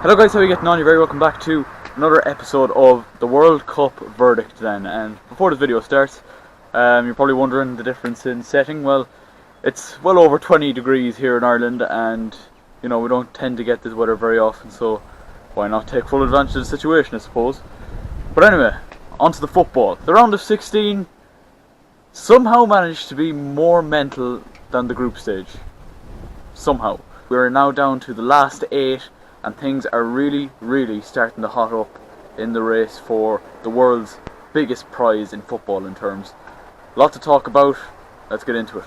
Hello guys, how are you getting on? You're very welcome back to another episode of the World Cup verdict then. And before this video starts, you're probably wondering the difference in setting. Well, it's well over 20 degrees here in Ireland, and you know, we don't tend to get this weather very often, so why not take full advantage of the situation, I suppose. But anyway, on to the football. The round of 16 somehow managed to be more mental than the group stage. Somehow. We are now down to the last 8, and things are really starting to hot up in the race for the world's biggest prize in football in terms. A lot to talk about, let's get into it.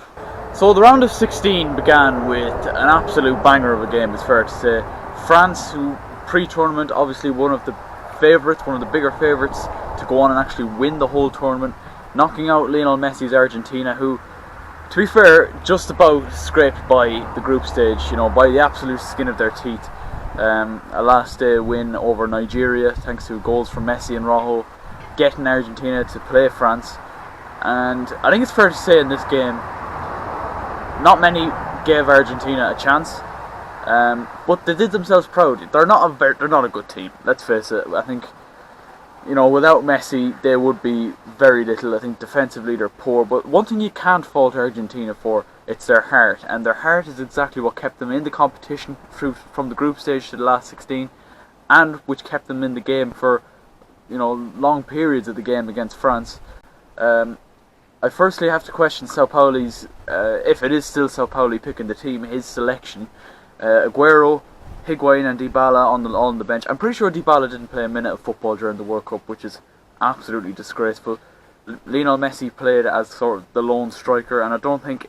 So the round of 16 began with an absolute banger of a game, it's fair to say. France, who pre-tournament obviously one of the favourites, one of the bigger favourites to go on and actually win the whole tournament, knocking out Lionel Messi's Argentina, who, to be fair, just about scraped by the group stage, you know, by the absolute skin of their teeth. A last day win over Nigeria thanks to goals from Messi and Rojo, getting Argentina to play France. And I think it's fair to say in this game, not many gave Argentina a chance, but they did themselves proud. They're not a good team, let's face it. I think, you know, without Messi they would be very little. I think defensively they're poor, but one thing you can't fault Argentina for, it's their heart, and their heart is exactly what kept them in the competition from the group stage to the last 16, and which kept them in the game for, you know, long periods of the game against France. I firstly have to question Sao Pauli's, if it is still Sao Pauli picking the team, his selection. Aguero, Higuain and Dybala on the bench. I'm pretty sure Dybala didn't play a minute of football during the World Cup, which is absolutely disgraceful. Lionel Messi played as sort of the lone striker, and I don't think,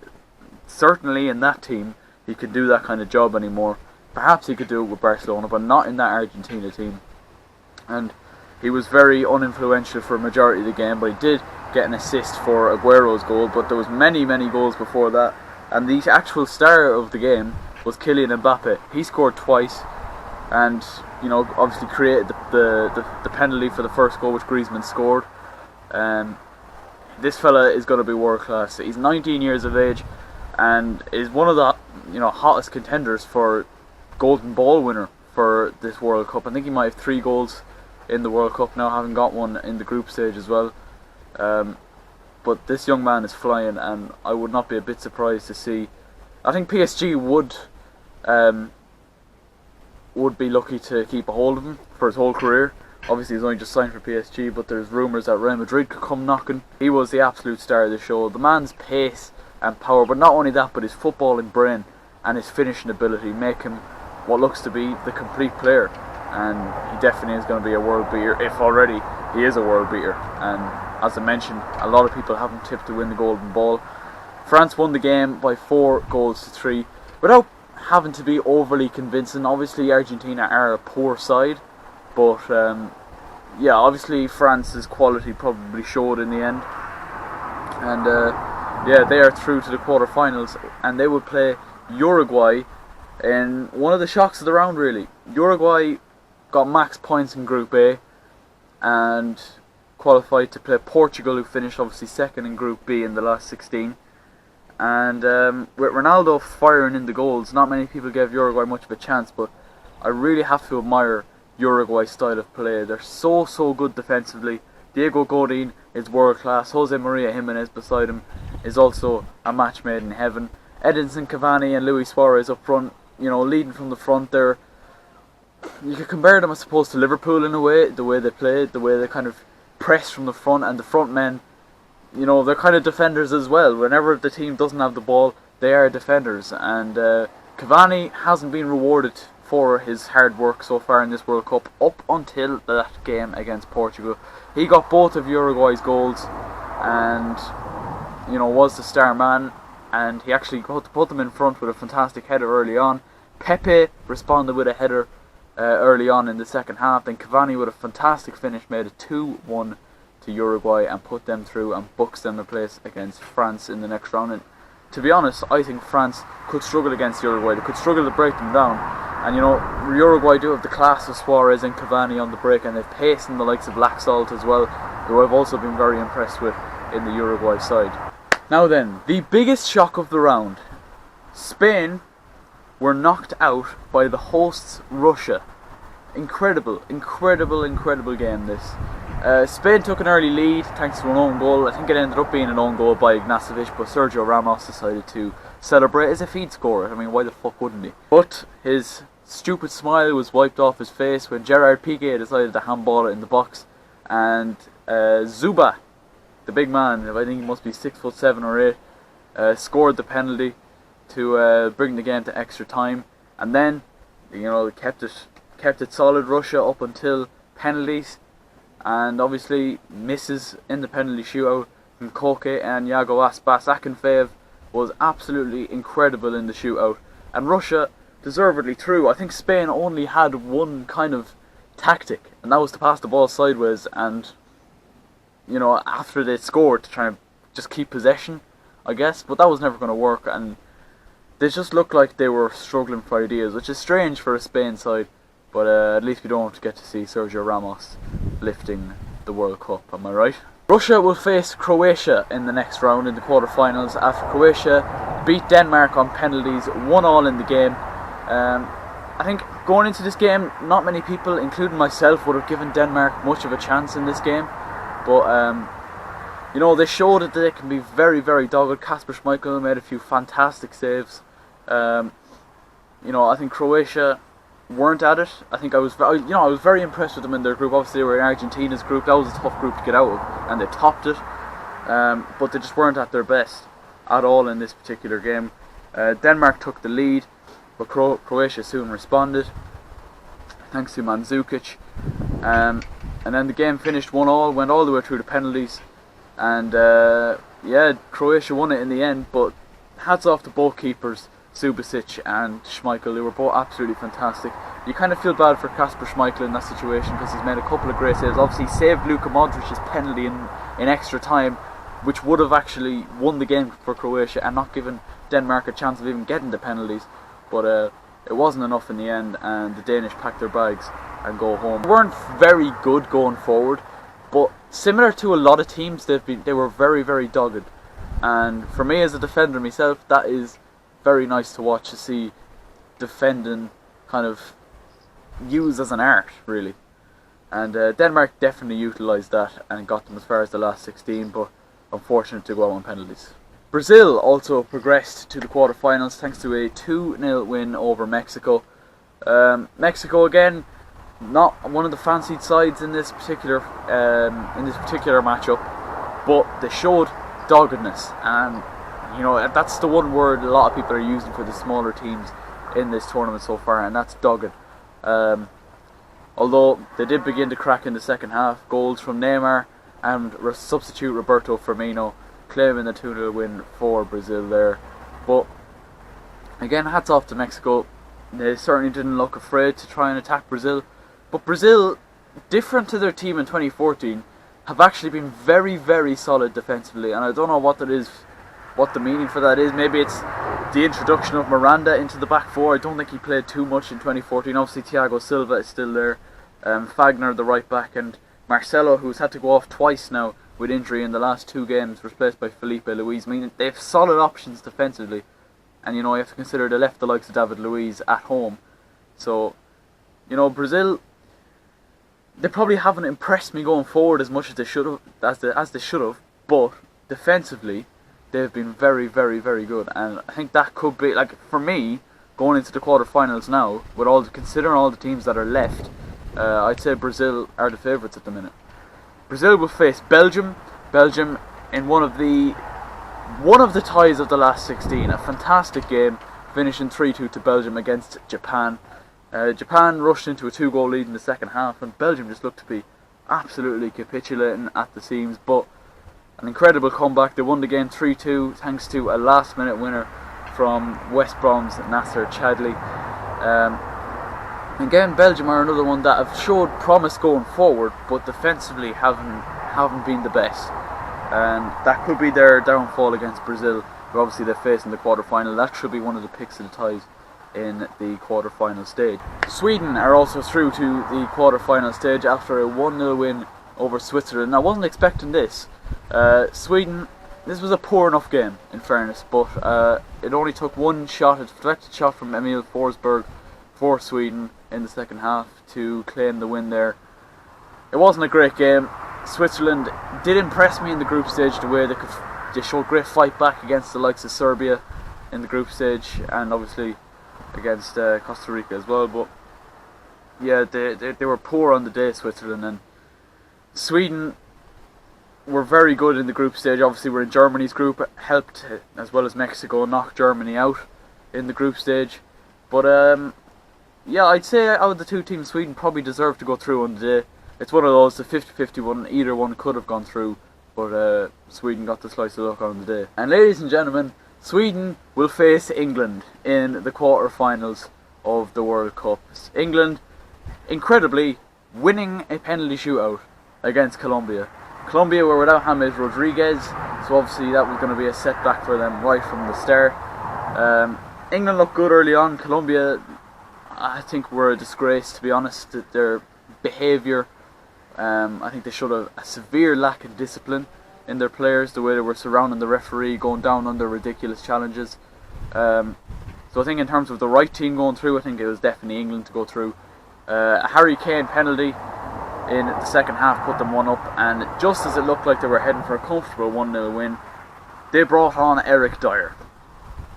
certainly in that team, he could do that kind of job anymore. Perhaps he could do it with Barcelona, but not in that Argentina team. And he was very uninfluential for a majority of the game, but he did get an assist for Aguero's goal, but there was many goals before that. And the actual star of the game was Kylian Mbappe. He scored twice, and, you know, obviously created the penalty for the first goal, which Griezmann scored. This fella is going to be world class. He's 19 years of age and is one of the, you know, hottest contenders for Golden Ball winner for this World Cup. I think he might have 3 goals in the World Cup now, having got one in the group stage as well. But this young man is flying, and I would not be a bit surprised to see. I think PSG would be lucky to keep a hold of him for his whole career. Obviously he's only just signed for PSG, but there's rumours that Real Madrid could come knocking. He was the absolute star of the show. The man's pace and power, but not only that, but his footballing brain and his finishing ability make him what looks to be the complete player. And he definitely is going to be a world beater, if already he is a world beater. And as I mentioned, a lot of people have him tipped to win the Golden Ball. France won the game by 4-3 without having to be overly convincing. Obviously Argentina are a poor side, but yeah, obviously France's quality probably showed in the end. And yeah, they are through to the quarterfinals, and they would play Uruguay in one of the shocks of the round, really. Uruguay got max points in Group A and qualified to play Portugal, who finished obviously second in Group B in the last 16. And with Ronaldo firing in the goals, not many people gave Uruguay much of a chance, but I really have to admire Uruguay's style of play. They're so good defensively. Diego Godin is world class. Jose Maria Jimenez beside him is also a match made in heaven. Edinson Cavani and Luis Suarez up front, you know, leading from the front there. You could compare them, I suppose, to Liverpool in a way, the way they played, the way they kind of press from the front, and the front men, you know, they're kind of defenders as well. Whenever the team doesn't have the ball, they are defenders. And Cavani hasn't been rewarded for his hard work so far in this World Cup up until that game against Portugal. He got both of Uruguay's goals and, you know, was the star man, and he actually got to put them in front with a fantastic header early on. Pepe responded with a header early on in the second half, then Cavani with a fantastic finish made it 2-1 to Uruguay and put them through and books them a place against France in the next round. And to be honest, I think France could struggle against Uruguay. They could struggle to break them down. And you know, Uruguay do have the class of Suarez and Cavani on the break, and they've pace in the likes of Laxalt as well, who I've also been very impressed with in the Uruguay side. Now then, the biggest shock of the round. Spain were knocked out by the hosts Russia incredible game this. Spain took an early lead thanks to an own goal. I think it ended up being an own goal by Ignacevic, but Sergio Ramos decided to celebrate as if he'd scored. I mean, why the fuck wouldn't he? But his stupid smile was wiped off his face when Gerard Piqué decided to handball it in the box, and Zuba, the big man, I think he must be 6'7" or 8, scored the penalty to bring the game to extra time, and then kept it solid, Russia, up until penalties, and obviously misses in the penalty shootout from Koke and Yago Aspas. Akinfeev was absolutely incredible in the shootout, and Russia deservedly through. I think Spain only had one kind of tactic, and that was to pass the ball sideways, and after they scored, to try and just keep possession, I guess, but that was never going to work, and they just looked like they were struggling for ideas, which is strange for a Spain side, but at least we don't get to see Sergio Ramos lifting the World Cup, am I right? Russia will face Croatia in the next round in the quarterfinals after Croatia beat Denmark on penalties, 1-1 in the game. I think going into this game, not many people, including myself, would have given Denmark much of a chance in this game, but they showed that they can be very dogged. Kasper Schmeichel made a few fantastic saves. I think Croatia weren't at it. I think I was very impressed with them in their group. Obviously, they were in Argentina's group. That was a tough group to get out of, and they topped it. But they just weren't at their best at all in this particular game. Denmark took the lead, but Croatia soon responded, thanks to Mandzukic. And then the game finished 1-1, went all the way through the penalties, and Croatia won it in the end. But hats off to both keepers, Subasic and Schmeichel. They were both absolutely fantastic. You kind of feel bad for Kasper Schmeichel in that situation because he's made a couple of great saves. Obviously, he saved Luka Modric's penalty in extra time, which would have actually won the game for Croatia and not given Denmark a chance of even getting the penalties. But it wasn't enough in the end, and the Danish packed their bags and go home. They weren't very good going forward, but similar to a lot of teams, they were very dogged. And for me as a defender myself, that is very nice to watch, to see defending kind of used as an art, really. And Denmark definitely utilised that and got them as far as the last 16, but unfortunate to go out on penalties. Brazil also progressed to the quarterfinals thanks to a 2-0 win over Mexico. Mexico again, not one of the fancied sides in this particular matchup, but they showed doggedness, and that's the one word a lot of people are using for the smaller teams in this tournament so far, and that's dogged. Although they did begin to crack in the second half, goals from Neymar and substitute Roberto Firmino claiming the 2-0 win for Brazil there. But again, hats off to Mexico. They certainly didn't look afraid to try and attack Brazil. But Brazil, different to their team in 2014, have actually been very solid defensively, and I don't know what that is, what the meaning for that is. Maybe it's the introduction of Miranda into the back four. I don't think he played too much in 2014. Obviously Thiago Silva is still there, Fagner the right back, and Marcelo, who's had to go off twice now with injury in the last 2 games, replaced by Felipe Luis. I mean, they have solid options defensively, and you have to consider they left the likes of David Luiz at home. So Brazil, they probably haven't impressed me going forward as much as they should have, as they should have, but defensively they've been very good, and I think that could be, like, for me, going into the quarterfinals now, with considering all the teams that are left, I'd say Brazil are the favourites at the minute. Brazil will face Belgium. Belgium in one of the ties of the last 16. A fantastic game, finishing 3-2 to Belgium against Japan. Japan rushed into a 2-goal lead in the second half, and Belgium just looked to be absolutely capitulating at the seams. But an incredible comeback. They won the game 3-2 thanks to a last-minute winner from West Brom's Nasser Chadli. Again, Belgium are another one that have showed promise going forward, but defensively haven't been the best, and that could be their downfall against Brazil, who obviously they face in the quarter-final. That should be one of the picks of the ties in the quarter-final stage. Sweden are also through to the quarter-final stage after a 1-0 win over Switzerland. I wasn't expecting this. Sweden, this was a poor enough game, in fairness, but it only took one shot, a deflected shot from Emil Forsberg for Sweden, in the second half to claim the win there. It wasn't a great game. Switzerland did impress me in the group stage, the way they showed great fight back against the likes of Serbia in the group stage, and obviously against Costa Rica as well. But yeah, they were poor on the day, Switzerland. And Sweden were very good in the group stage. Obviously we're in Germany's group, helped as well as Mexico knock Germany out in the group stage. But yeah, I'd say out of the two teams, Sweden probably deserved to go through on the day. It's one of those, the 50-50 one, either one could have gone through, but Sweden got the slice of luck on the day. And ladies and gentlemen, Sweden will face England in the quarter-finals of the World Cup. England, incredibly, winning a penalty shootout against Colombia. Colombia were without James Rodriguez, so obviously that was going to be a setback for them right from the start. England looked good early on. Colombia, I think, were a disgrace, to be honest. Their behaviour, I think they showed a severe lack of discipline in their players, the way they were surrounding the referee, going down under ridiculous challenges. So I think in terms of the right team going through, I think it was definitely England to go through. A Harry Kane penalty in the second half put them 1-up, and just as it looked like they were heading for a comfortable 1-0 win, they brought on Eric Dyer.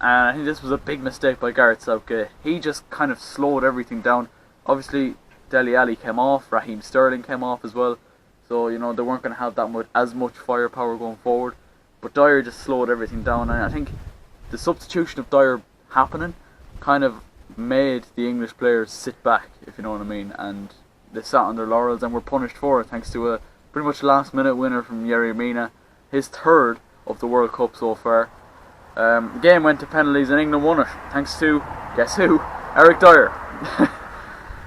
And I think this was a big mistake by Gareth Southgate. He just kind of slowed everything down. Obviously Dele Alli came off, Raheem Sterling came off as well, so you know they weren't going to have as much firepower going forward. But Dyer just slowed everything down, and I think the substitution of Dyer happening kind of made the English players sit back, if you know what I mean, and they sat on their laurels and were punished for it, thanks to a pretty much last minute winner from Yerry Mina, his third of the World Cup so far. The game went to penalties and England won it, thanks to, guess who? Eric Dyer.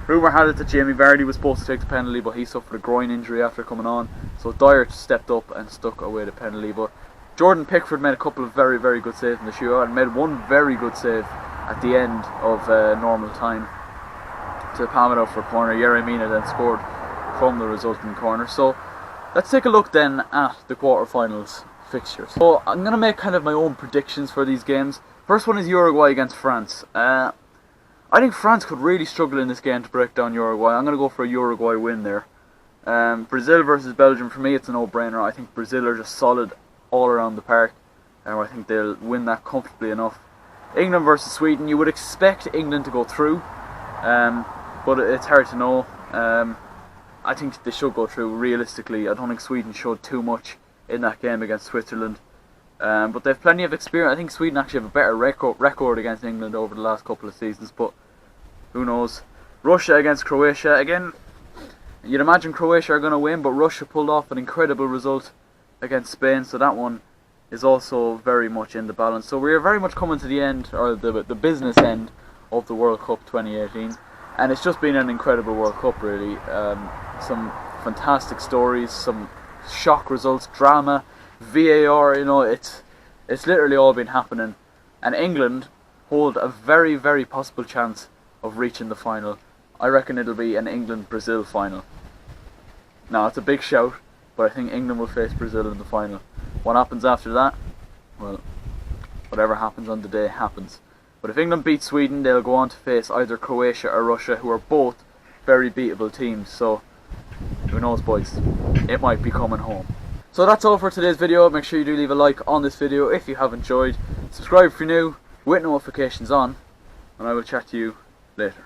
Rumour had it that Jamie Vardy was supposed to take the penalty, but he suffered a groin injury after coming on, so Dyer stepped up and stuck away the penalty. But Jordan Pickford made a couple of very, very good saves in the shootout, and made one very good save at the end of normal time to palm it out for a corner. Yerry Mina then scored from the resulting corner. So let's take a look then at the quarterfinals fixtures. So I'm going to make kind of my own predictions for these games. First one is Uruguay against France. I think France could really struggle in this game to break down Uruguay. I'm going to go for a Uruguay win there. Brazil versus Belgium, for me it's a no-brainer. I think Brazil are just solid all around the park, and I think they'll win that comfortably enough. England versus Sweden, you would expect England to go through, but it's hard to know. I think they should go through realistically. I don't think Sweden showed too much in that game against Switzerland. But they've plenty of experience. I think Sweden actually have a better record against England over the last couple of seasons, but who knows. Russia against Croatia. Again, you'd imagine Croatia are going to win, but Russia pulled off an incredible result against Spain, so that one is also very much in the balance. So we're very much coming to the end, or the business end of the World Cup 2018, and it's just been an incredible World Cup really. Some fantastic stories, some shock results, drama, VAR, you know, it's literally all been happening, and England hold a very, very possible chance of reaching the final. I reckon it'll be an England-Brazil final. Now, it's a big shout, but I think England will face Brazil in the final. What happens after that? Well, whatever happens on the day happens. But if England beat Sweden, they'll go on to face either Croatia or Russia, who are both very beatable teams. So, who knows, boys? It might be coming home. So that's all for today's video. Make sure you do leave a like on this video if you have enjoyed. Subscribe if you're new, with notifications on, and I will chat to you later.